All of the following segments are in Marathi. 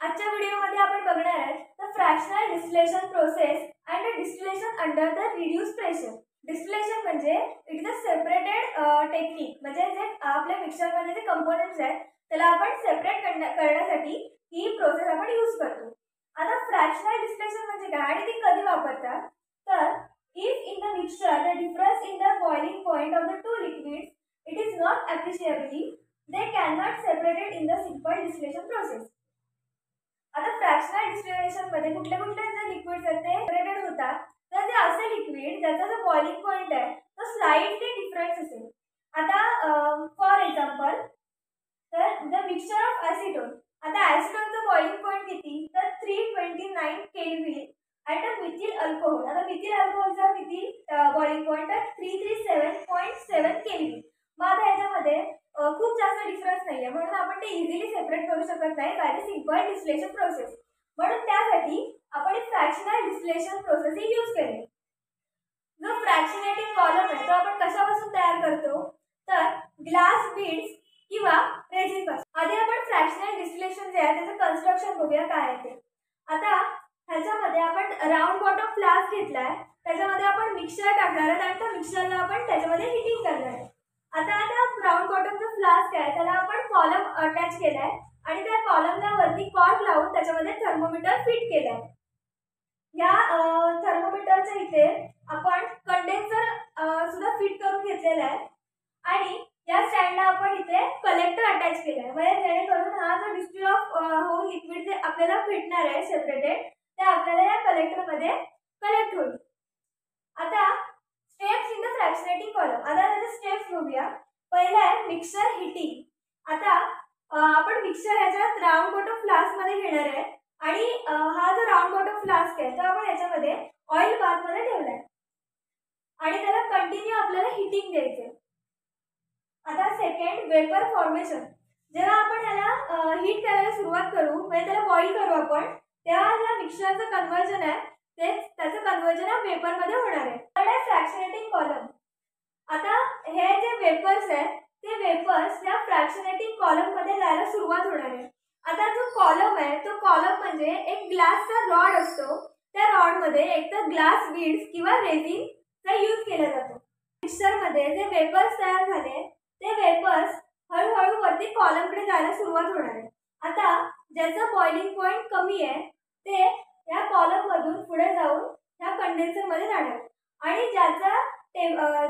आजच्या व्हिडिओमध्ये आपण बघणार आहे the fractional distillation process and the distillation under the reduced pressure. Distillation म्हणजे it is a separated technique, म्हणजे जे आपल्या मिक्सरमध्ये जे कंपोनेंट्स आहेत त्याला आपण सेपरेट करण्यासाठी ही प्रोसेस आपण यूज करतो। आता फ्रॅक्शनल डिस्टिलेशन म्हणजे काय आणि ती कधी वापरतात, तर if in the mixture the difference in the boiling point of the two liquids it is not appreciably they cannot separated in the simple distillation process। आता फ्रॅक्शनल डिस्टिलेशन मध्ये कुठले जे लिक्विड्स आहेत ते सेपरेटेड होतात, तर ते असे लिक्विड ज्याचा जो बॉइलिंग पॉइंट आहे तो स्लाइटली डिफरंट असेल। आता फॉर एक्झाम्पल, तर द मिक्सचर ऑफ ॲसिटोन, आता ॲसिटोनचा बॉइलिंग पॉइंट किती, तर 329 kelvin at a methyl alcohol. आता मिथिल अल्कोहोलचा किती बॉइलिंग पॉइंट आहे, 337.7 केल्विन। मग आता याच्यामध्ये खूप जास्त डिफरन्स नाहीये, म्हणून आपण ते इझिली सेपरेट करू शकत नाही by the simple distillation process. म्हणून त्यासाठी आपण फ्रॅक्शनल डिस्टिलेशन प्रोसेस ही यूज केली। जो फ्रॅक्शनेटिंग कॉलम आहे तो आपण कशापासून तयार करतो, तर ग्लास बीड्स किंवा रेझिन पासून। आधी आपण फ्रॅक्शनल डिस्टिलेशन जे आहे त्याचं कन्स्ट्रक्शन बघूया काय आहे ते। आता ह्याच्यामध्ये आपण राऊंड बॉटम फ्लास्क घेतलाय, त्याच्यामध्ये आपण मिक्सचर टाकणार आहे आणि त्या मिक्सचरला आपण त्याच्यामध्ये हिटिंग करणार आहे। आता राऊंड बॉटमचा फ्लास्क आहे त्याला आपण कॉलम अटॅच केलाय आणि त्या कॉलमला वरती कॉर्क लावून त्याच्यामध्ये थर्मोमीटर फिट केलाय। या थर्मोमीटरच्या इथे आपण कंडेन्सर सुद्धा फिट करून घेतलेला आहे आणि या स्टँडला आपण इथे कलेक्टर अटॅच केलाय, म्हणजे जेणेकरून हा जो डिस्टिल ऑफ होल लिक्विड जे आपल्याला भेटणार आहे सेपरेटेड ते आपल्याला या कलेक्टरमध्ये कलेक्ट होईल। आता स्टेप्स इन द फ्रॅक्शनेटिंग कॉलम, आता त्याचे स्टेप्स बघूया। पहिला आहे मिक्सर हिटिंग। आता आपण मिक्सर ह्याच्यात राऊंड बॉटम फ्लास्क मध्ये घेणार आहे आणि हा जो राऊंड बॉटम फ्लास्क आहे तो आपण ह्याच्यामध्ये ऑइल बाथ मध्ये ठेवलाय आणि त्याला कंटिन्यू आपल्याला हिटिंग द्यायचे। आता सेकंड वेपर फॉर्मेशन, जेव्हा आपण ह्याला हीट करायला सुरुवात करू म्हणजे त्याला बॉईल करू आपण, तेव्हा या मिक्सरचं कन्व्हर्जन आहे त्याचं कन्व्हर्जन हा वेपर मध्ये होणार आहे। थर्ड आहे फ्रॅक्शनेटिंग कॉलम। आता हे जे वेपर्स आहेत ते वेपर्स या फ्रॅक्शनेटिंग कॉलम मध्ये जायला सुरुवात होणार आहे। आता जो कॉलम आहे तो कॉलम म्हणजे एक ग्लासचा रॉड असतो, त्या रॉड मध्ये एक तर ग्लास बीड्स किंवा रेझिन चा यूज केला जातो। मिक्सर मध्ये जे वेपर्स तयार झाले ते वेपर्स हळूहळू वरती कॉलम कडे जायला सुरुवात होणार आहे। आता ज्याचा बॉइलिंग पॉइंट कमी आहे ते या कॉलम मधून पुढे जाऊन या कंडेन्सर मध्ये जाणार आणि ज्याचा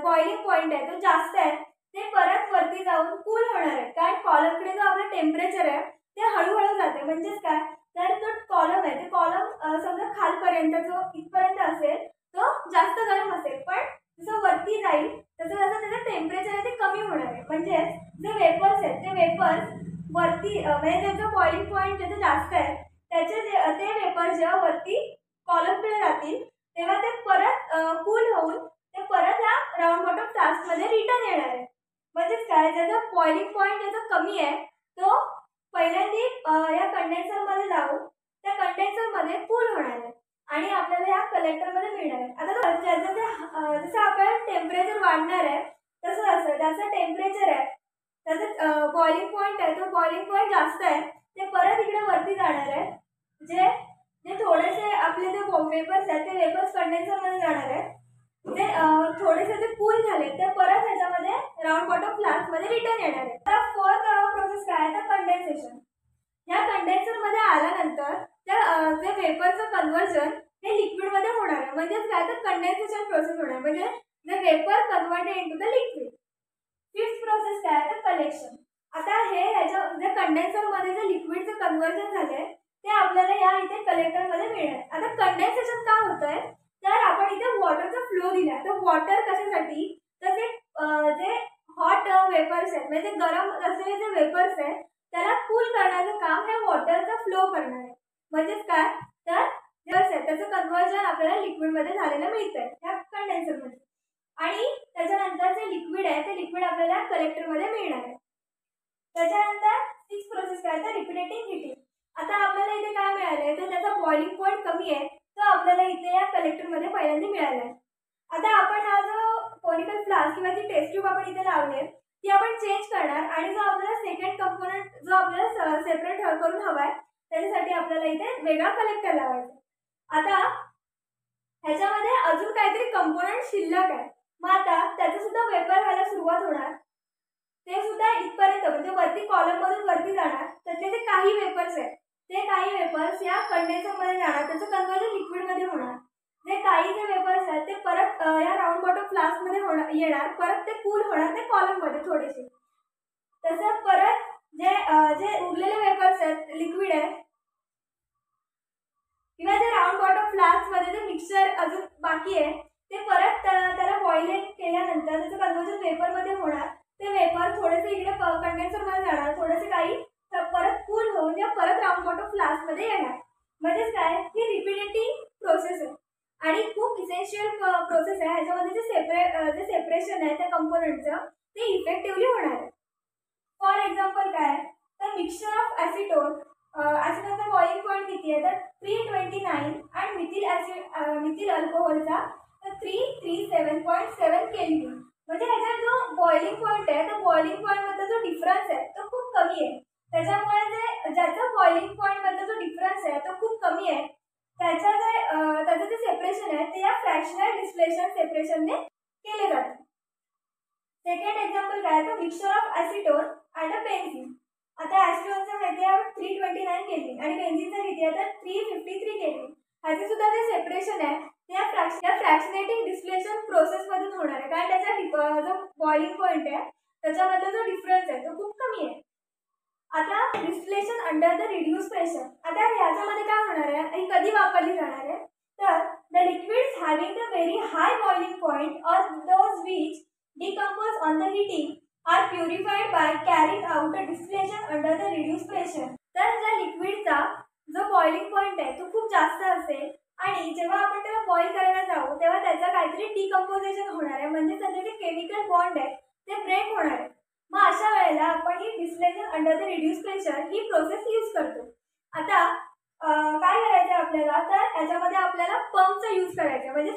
बॉइलिंग पॉइंट आहे तो जास्त आहे ते परत वरती जाऊन कूल होणार आहे, कारण कॉलम कडे जो आपला टेम्परेचर आहे ते हळूहळू जाते। म्हणजेच काय, तर तो कॉलम आहे ते कॉलम समजा खालपर्यंत जो इथपर्यंत असेल तो जास्त गरम असेल, पण जसं वरती जाईल तसं जसं त्याचं टेम्परेचर आहे ते कमी होणार आहे। म्हणजे जे वेपर्स आहेत ते वेपर्स वरती म्हणजे त्याचं बॉइलिंग पॉइंट जिथे जास्त आहे ते वेपर्स जेव्हा वरती कॉलम कडे जातील तेव्हा ते परत कूल होऊन ते परत या राऊंड बॉटम फ्लास्क मध्ये रिटर्न येणार आहे। म्हणजेच काय, ज्याचा बॉइलिंग पॉइंट ज्याचा कमी आहे तो पहिल्यांदा या कंडेन्सर मध्ये जाऊन त्या कंडेन्सर मध्ये कूल होणार आहे आणि आपल्याला या कलेक्टर मध्ये मिळणार आहे। आता जसं आपल्याला टेम्परेचर वाढणार आहे तसं असं ज्याचं टेम्परेचर आहे त्याचं बॉइलिंग पॉइंट आहे तो बॉइलिंग पॉइंट जास्त आहे ते परत इकडे वरती जाणार आहे। जे थोडेसे आपले जे वेपर्स आहेत ते वेपर्स कंडेन्सर मध्ये जाणार आहे, जे थोडेसे जे कूल झाले ते परत ह्याच्यामध्ये राऊंड बॉटम फ्लास्क मध्ये रिटर्न येणार आहे। आता फोर्थ प्रोसेस काय आहे, तर कंडेन्सेशन। या कंडेन्सर मध्ये आल्यानंतर त्या जे वेपरचं कन्व्हर्जन हे लिक्विड मध्ये होणार आहे, म्हणजेच काय, तर कंडेन्सेशन प्रोसेस होणार, म्हणजे जे vapour converted into the liquid. Fifth process काय आहे, तर कलेक्शन। आता हे ह्याच्या जे कंडेन्सर मध्ये जे लिक्विडचं कन्व्हर्जन झालंय ते आपल्याला या इथे कलेक्टर मध्ये मिळणार। आता कंडेन्सेशन का होतंय, तर आपण इथे वॉटरचा फ्लो दिला, तर वॉटर कशासाठी, तर जे हॉट वेपर्स आहेत म्हणजे गरम असलेले जे वेपर्स आहेत त्याला कूल करण्याचं काम हे वॉटरचा फ्लो करणार आहे। म्हणजेच काय, तर त्याचं कन्व्हर्जन आपल्याला लिक्विड मध्ये झालेलं मिळतंय या कंडेन्सर मध्ये आणि त्याच्यानंतर जे लिक्विड आहे ते लिक्विड आपल्याला कलेक्टर मध्ये मिळणार आहे। त्याच्यानंतर सिक्स्थ प्रोसेस काय, तर रिपीटेटिंग हिटिंग। आता आपल्याला इथे काय मिळालंय, तर त्याचा बॉइलिंग पॉइंट कमी आहे तो आपल्याला इथे या कलेक्टर मध्ये पहिल्यांदा मिळाला आहे। आता आपण हा जो कोनिकल फ्लास्क किंवा जी टेस्ट ट्यूब आपण इथे लावली ती आपण चेंज करणार आणि जो आपल्याला सेकंड कंपोनेंट जो आपल्याला सेपरेट करून हवाय त्याच्यासाठी आपल्याला आपल्याला इथे वेगळा कलेक्टर लावायचा। आता ह्याच्यामध्ये अजून काहीतरी कंपोनंट शिल्लक आहे, मग आता त्याचं सुद्धा वेपर व्हायला सुरुवात होणार। ते सुद्धा इथपर्यंत म्हणजे वरती कॉलम मधून वरती जाणार, तर ते काही वेपर्स आहेत, ते काही वेपर्स या कंडेन्सर मध्ये जाणार, त्याचं कन्वर्जन लिक्विड मध्ये होणार। जे काही जे वेपर्स आहेत ते परत या राऊंड बॉटम फ्लास्क मध्ये येणार, परत ते कूल होणार ते कॉलम मध्ये थोडेसे। तसं परत जे उरलेले वेपर्स आहेत, लिक्विड आहे किंवा जे राऊंड बॉटम फ्लास्क मध्ये जे मिक्सचर अजून बाकी आहे, ते परत त्याला बॉइलिंग केल्यानंतर त्याचं कन्वर्जन वेपर मध्ये होणार। ते वेपर थोडेसे इकडे कंडेन्सर मध्ये जाणार, थोडेसे काही परत कूल होऊन या परत राऊंड बॉटम फ्लास्क मध्ये येणार। म्हणजेच काय, ही रिपीटेटिव्ह प्रोसेस आहे आणि खूप इसेन्शियल प्रोसेस आहे। ह्याच्यामध्ये जे सेपरेशन आहे त्या कंपोनंटचं ते इफेक्टिव्हली होणार आहे। फॉर एक्झाम्पल काय, तर मिक्सचर ऑफ ॲसिटोन, ॲसिटोनचा बॉइलिंग पॉईंट किती आहे तर 329 आणि मिथिल अल्कोहोलचा 337.7 केल्विन। म्हणजे ह्याचा जो बॉइलिंग पॉईंट आहे, तो बॉइलिंग पॉईंट मधला जो डिफरन्स आहे तो खूप कमी आहे। त्याच्यामुळे ज्याचा बॉइलिंग पॉईंट मधला जो डिफरन्स आहे तो खूप कमी आहे, त्याचं जे सेपरेशन आहे ते या फ्रॅक्शनल डिस्टिलेशन सेपरेशनने केले जाते। सेकंड एक्झाम्पल काय, तर mixture of acetone and benzene. आता ॲसिटोनचं माहिती आहे 329 केल्विन आणि बेन्झीनचं किती आहे तर 353 केल्विन। ह्याचे सुद्धा जे सेपरेशन आहे ते या फ्रॅक्शनेटिंग डिस्टिलेशन प्रोसेस मधून होणार आहे, कारण त्याचा जो बॉइलिंग पॉईंट आहे त्याच्यामधला जो डिफरन्स आहे तो खूप कमी आहे। आता distillation under the reduce pressure, आता ह्याच्यामध्ये काय होणार आहे, ही कधी वापरली जाणार आहे तर the liquids having the very high boiling point और those which decompose on the heating are purified by carrying out the distillation under the reduced pressure। तर ज्या लिक्विडचा जो बॉइलिंग पॉईंट आहे तो खूप जास्त असेल आणि जेव्हा आपण त्याला बॉईल करायला जाऊ तेव्हा त्याचं काहीतरी डिकम्पोजिशन होणार आहे, म्हणजे त्याचे जे केमिकल बॉन्ड आहे ते ब्रेक होणार आहे। मग अशा वेळेला आपण ही distillation under the reduce pressure ही प्रोसेस यूज करतो। आता काय करायचं आपल्याला तर याच्यामध्ये आपल्याला पंपचा यूज करायचा, म्हणजे